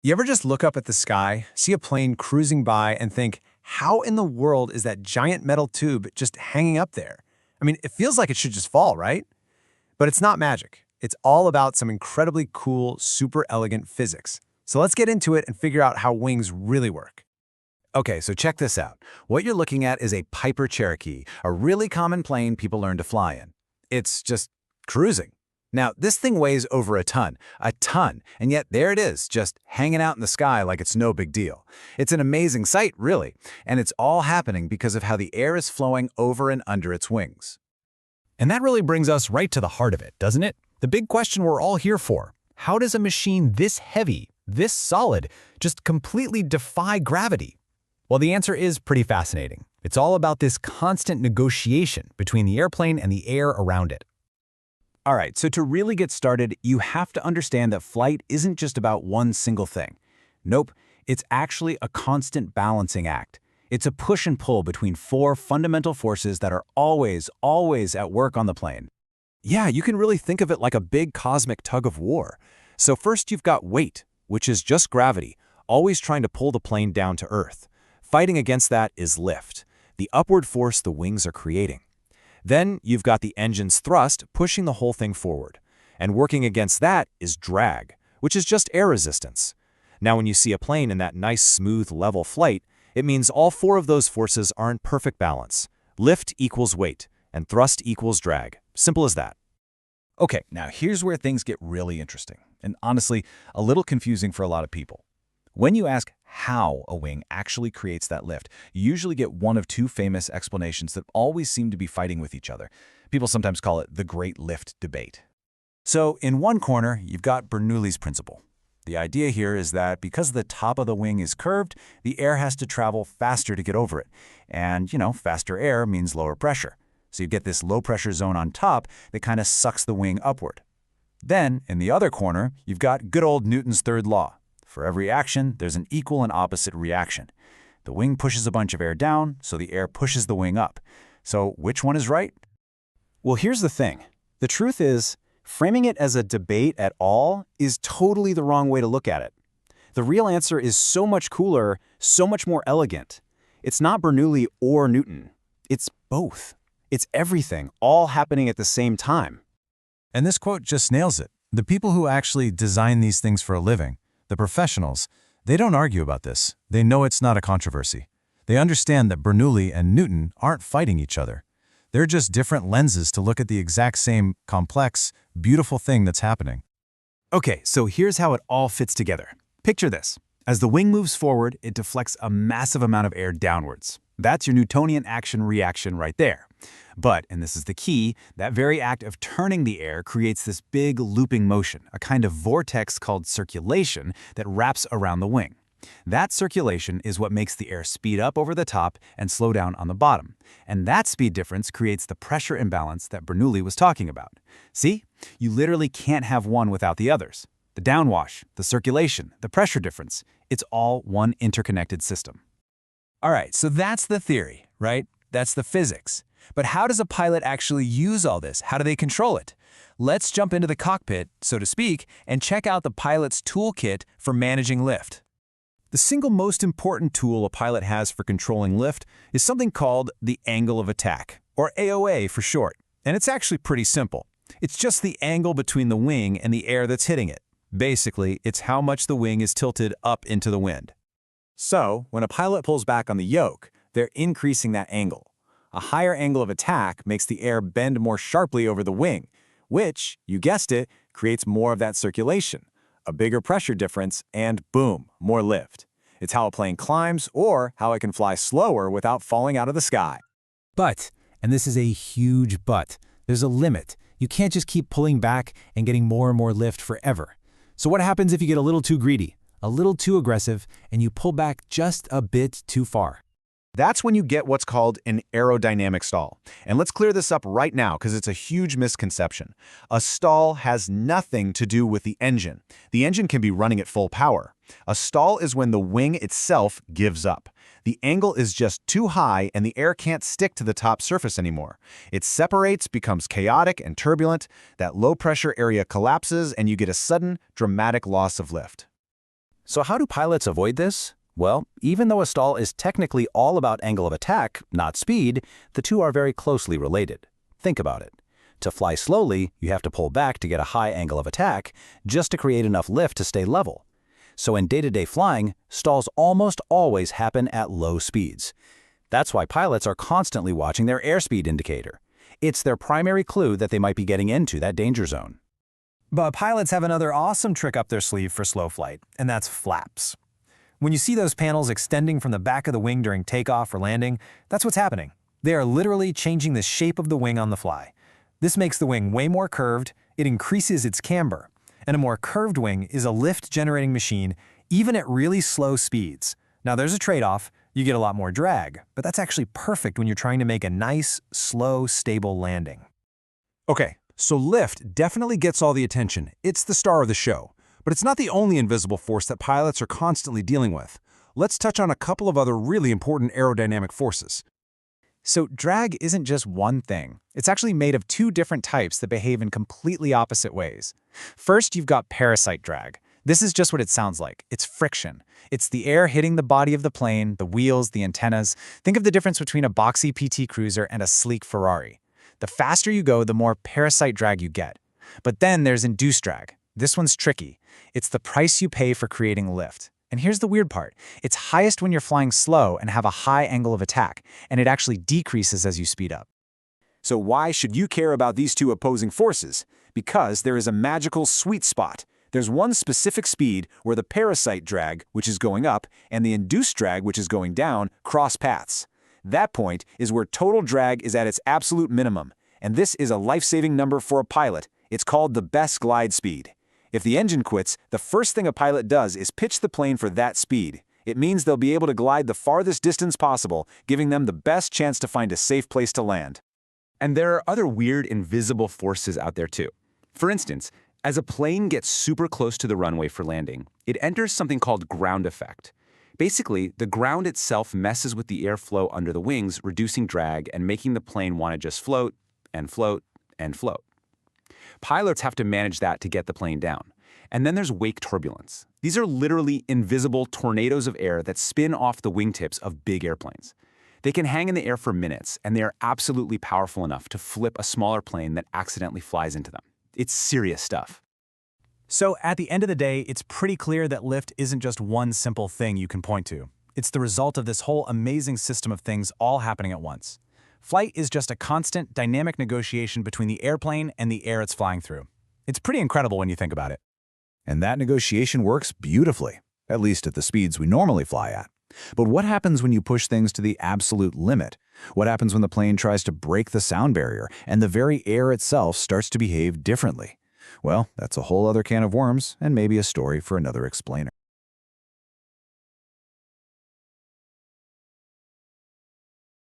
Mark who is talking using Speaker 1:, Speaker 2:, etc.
Speaker 1: You ever just look up at the sky, see a plane cruising by, and think, how in the world is that giant metal tube just hanging up there? I mean, it feels like it should just fall, right? But it's not magic. It's all about some incredibly cool, super elegant physics. So let's get into it and figure out how wings really work.
Speaker 2: Okay, so check this out. What you're looking at is a Piper Cherokee, a really common plane people learn to fly in. It's just cruising. Now, this thing weighs over a ton, and yet there it is, just hanging out in the sky like it's no big deal. It's an amazing sight, really, and it's all happening because of how the air is flowing over and under its wings.
Speaker 3: And that really brings us right to the heart of it, doesn't it? The big question we're all here for. How does a machine this heavy, this solid, just completely defy gravity? Well, the answer is pretty fascinating. It's all about this constant negotiation between the airplane and the air around it.
Speaker 2: All right, so to really get started, you have to understand that flight isn't just about one single thing. Nope, it's actually a constant balancing act. It's a push and pull between four fundamental forces that are always at work on the plane.
Speaker 4: Yeah, you can really think of it like a big cosmic tug of war. So first you've got weight, which is just gravity, always trying to pull the plane down to Earth. Fighting against that is lift, the upward force the wings are creating. Then you've got the engine's thrust pushing the whole thing forward. And working against that is drag, which is just air resistance. Now when you see a plane in that nice, smooth, level flight, it means all four of those forces are in perfect balance. Lift equals weight, and thrust equals drag. Simple as that.
Speaker 2: Okay, now here's where things get really interesting, and honestly, a little confusing for a lot of people. When you ask how a wing actually creates that lift, you usually get one of two famous explanations that always seem to be fighting with each other. People sometimes call it the Great Lift Debate. So in one corner, you've got Bernoulli's principle. The idea here is that because the top of the wing is curved, the air has to travel faster to get over it. And, faster air means lower pressure. So you get this low-pressure zone on top that kind of sucks the wing upward. Then, in the other corner, you've got good old Newton's third law. For every action, there's an equal and opposite reaction. The wing pushes a bunch of air down, so the air pushes the wing up. So which one is right?
Speaker 4: Well, here's the thing. The truth is, framing it as a debate at all is totally the wrong way to look at it. The real answer is so much cooler, so much more elegant. It's not Bernoulli or Newton. It's both. It's everything, all happening at the same time.
Speaker 3: And this quote just nails it. The people who actually design these things for a living, the professionals, they don't argue about this. They know it's not a controversy. They understand that Bernoulli and Newton aren't fighting each other. They're just different lenses to look at the exact same complex, beautiful thing that's happening.
Speaker 2: Okay, so here's how it all fits together. Picture this. As the wing moves forward, it deflects a massive amount of air downwards. That's your Newtonian action-reaction right there. But, and this is the key, that very act of turning the air creates this big looping motion, a kind of vortex called circulation that wraps around the wing. That circulation is what makes the air speed up over the top and slow down on the bottom. And that speed difference creates the pressure imbalance that Bernoulli was talking about. See? You literally can't have one without the others. The downwash, the circulation, the pressure difference, it's all one interconnected system.
Speaker 1: All right, so that's the theory, right? That's the physics. But how does a pilot actually use all this? How do they control it? Let's jump into the cockpit, so to speak, and check out the pilot's toolkit for managing lift. The single most important tool a pilot has for controlling lift is something called the angle of attack, or AOA for short. And it's actually pretty simple. It's just the angle between the wing and the air that's hitting it. Basically, it's how much the wing is tilted up into the wind. So, when a pilot pulls back on the yoke, they're increasing that angle. A higher angle of attack makes the air bend more sharply over the wing, which, you guessed it, creates more of that circulation, a bigger pressure difference, and boom, more lift. It's how a plane climbs or how it can fly slower without falling out of the sky.
Speaker 3: But, and this is a huge but, there's a limit. You can't just keep pulling back and getting more and more lift forever. So what happens if you get a little too greedy, a little too aggressive, and you pull back just a bit too far?
Speaker 4: That's when you get what's called an aerodynamic stall. And let's clear this up right now because it's a huge misconception. A stall has nothing to do with the engine. The engine can be running at full power. A stall is when the wing itself gives up. The angle is just too high and the air can't stick to the top surface anymore. It separates, becomes chaotic and turbulent, that low-pressure area collapses, and you get a sudden, dramatic loss of lift.
Speaker 2: So how do pilots avoid this? Well, even though a stall is technically all about angle of attack, not speed, the two are very closely related. Think about it. To fly slowly, you have to pull back to get a high angle of attack, just to create enough lift to stay level. So in day-to-day flying, stalls almost always happen at low speeds. That's why pilots are constantly watching their airspeed indicator. It's their primary clue that they might be getting into that danger zone.
Speaker 1: But pilots have another awesome trick up their sleeve for slow flight, and that's flaps. When you see those panels extending from the back of the wing during takeoff or landing, that's what's happening. They are literally changing the shape of the wing on the fly. This makes the wing way more curved, it increases its camber, and a more curved wing is a lift-generating machine even at really slow speeds. Now there's a trade-off, you get a lot more drag, but that's actually perfect when you're trying to make a nice, slow, stable landing.
Speaker 5: Okay, so lift definitely gets all the attention. It's the star of the show. But it's not the only invisible force that pilots are constantly dealing with. Let's touch on a couple of other really important aerodynamic forces.
Speaker 4: So drag isn't just one thing. It's actually made of two different types that behave in completely opposite ways. First, you've got parasite drag. This is just what it sounds like. It's friction. It's the air hitting the body of the plane, the wheels, the antennas. Think of the difference between a boxy PT Cruiser and a sleek Ferrari. The faster you go, the more parasite drag you get. But then there's induced drag. This one's tricky. It's the price you pay for creating lift. And here's the weird part. It's highest when you're flying slow and have a high angle of attack, and it actually decreases as you speed up.
Speaker 5: So why should you care about these two opposing forces? Because there is a magical sweet spot. There's one specific speed where the parasite drag, which is going up, and the induced drag, which is going down, cross paths. That point is where total drag is at its absolute minimum, and this is a life-saving number for a pilot. It's called the best glide speed. If the engine quits, the first thing a pilot does is pitch the plane for that speed. It means they'll be able to glide the farthest distance possible, giving them the best chance to find a safe place to land.
Speaker 6: And there are other weird invisible forces out there too. For instance, as a plane gets super close to the runway for landing, it enters something called ground effect. Basically, the ground itself messes with the airflow under the wings, reducing drag and making the plane want to just float and float and float. Pilots have to manage that to get the plane down. And then there's wake turbulence. These are literally invisible tornadoes of air that spin off the wingtips of big airplanes. They can hang in the air for minutes, and they are absolutely powerful enough to flip a smaller plane that accidentally flies into them. It's serious stuff.
Speaker 4: So at the end of the day, it's pretty clear that lift isn't just one simple thing you can point to. It's the result of this whole amazing system of things all happening at once. Flight is just a constant, dynamic negotiation between the airplane and the air it's flying through. It's pretty incredible when you think about it.
Speaker 2: And that negotiation works beautifully, at least at the speeds we normally fly at. But what happens when you push things to the absolute limit? What happens when the plane tries to break the sound barrier and the very air itself starts to behave differently? Well, that's a whole other can of worms and maybe a story for another explainer.